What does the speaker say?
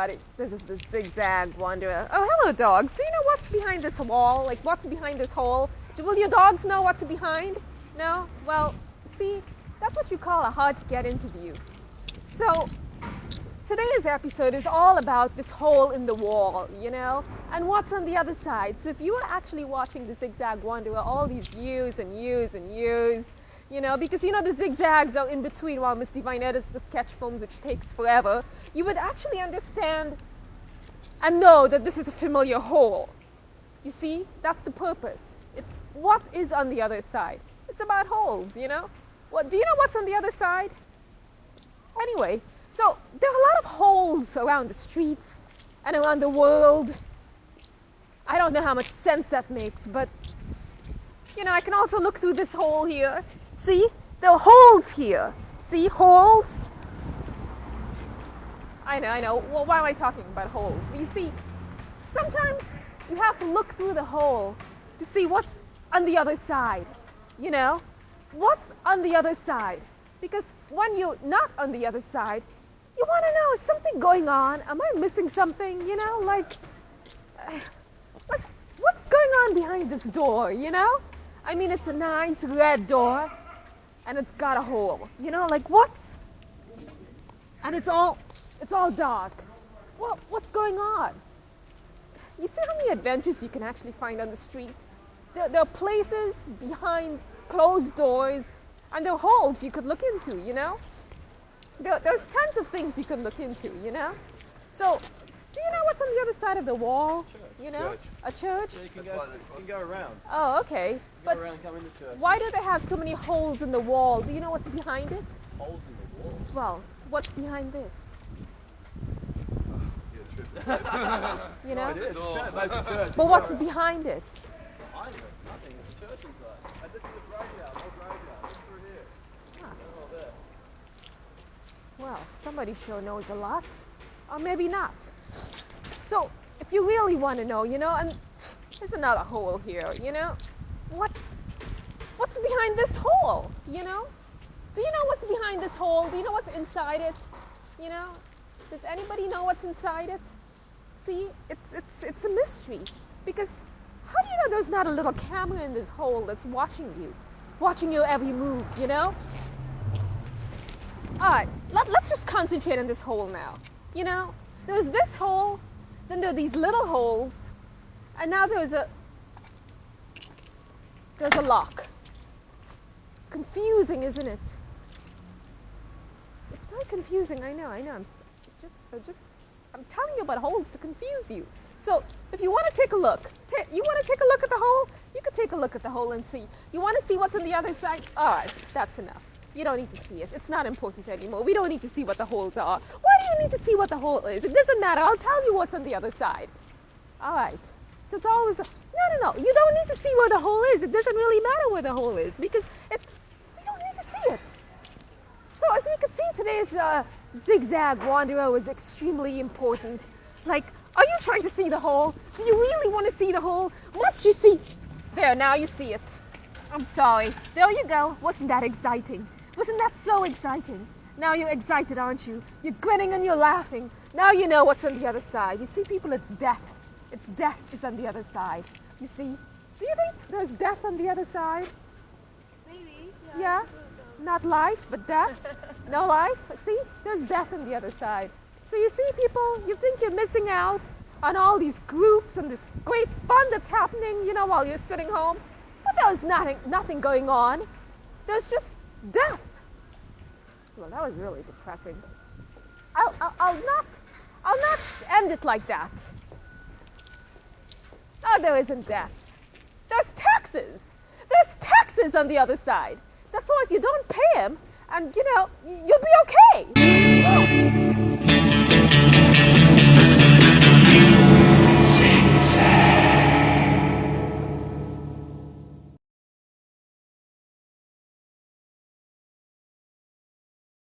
everybody. This is the Zig Zag Wanderer. Oh, hello, dogs. Do you know what's behind this wall? Like, what's behind this hole? Will your dogs know what's behind? No? Well, see, that's what you call a hard-to-get interview. So, today's episode is all about this hole in the wall, you know, and what's on the other side. So if you were actually watching the Zig Zag Wanderer all these years and years and years, you know, because you know the zigzags are in between while Miss Divine edits the sketch films, which takes forever, you would actually understand and know that this is a familiar hole. You see, that's the purpose. It's what is on the other side. It's about holes, you know. What do you know what's on the other side? Anyway, so there are a lot of holes around the streets and around the world. I don't know how much sense that makes, but you know, I can also look through this hole here. See, there are holes here. See, holes? I know. Well, why am I talking about holes? But you see, sometimes you have to look through the hole to see what's on the other side. You know, what's on the other side? Because when you're not on the other side, you want to know, is something going on? Am I missing something? You know, like what's going on behind this door, you know? I mean, it's a nice red door, and it's got a hole. You know, like what's... And it's all dark. Well, what's going on? You see how many adventures you can actually find on the street? There are places behind closed doors, and there are holes you could look into, you know? There's tons of things you can look into, you know? So, do you know what's on the other side of the wall? Church. You know? Church. A church? Yeah, you can go around. Oh, okay. Go around, come into church. Why do they have so many holes in the wall? Do you know what's behind it? Holes in the wall? Well, what's behind this? You know? It is. It's a church. But what's behind it? Behind it? Nothing. There's a church inside. And this is the graveyard. Old graveyard. Look through here. All there. Well, somebody sure knows a lot. Or maybe not. So, if you really want to know, you know, and there's another hole here, you know? What's behind this hole, you know? Do you know what's behind this hole? Do you know what's inside it? You know? Does anybody know what's inside it? See, it's a mystery. Because how do you know there's not a little camera in this hole that's watching your every move, you know? All right, let's just concentrate on this hole now. You know, there's this hole, then there are these little holes, and now there's a lock. Confusing, isn't it? It's very confusing. I know. I'm telling you about holes to confuse you. So if you want to take a look, at the hole? You can take a look at the hole and see. You want to see what's on the other side? All right, that's enough. You don't need to see it. It's not important anymore. We don't need to see what the holes are. Why do you need to see what the hole is? It doesn't matter. I'll tell you what's on the other side. All right. So it's always... No. You don't need to see where the hole is. It doesn't really matter where the hole is because we don't need to see it. So as we can see, today's Zig Zag Wanderer was extremely important. Like, are you trying to see the hole? Do you really want to see the hole? Must you see... There, now you see it. I'm sorry. There you go. Wasn't that exciting? Wasn't that so exciting? Now you're excited, aren't you? You're grinning and you're laughing. Now you know what's on the other side. You see, people, it's death. It's death is on the other side. You see? Do you think there's death on the other side? Maybe. Yeah? I suppose so. Not life, but death? No life? See? There's death on the other side. So you see, people, you think you're missing out on all these groups and this great fun that's happening, you know, while you're sitting home. But there's nothing going on. There's just death. Well, that was really depressing. I'll not end it like that. Oh, there isn't death. There's taxes. There's taxes on the other side. That's why if you don't pay them, and you know, you'll be okay.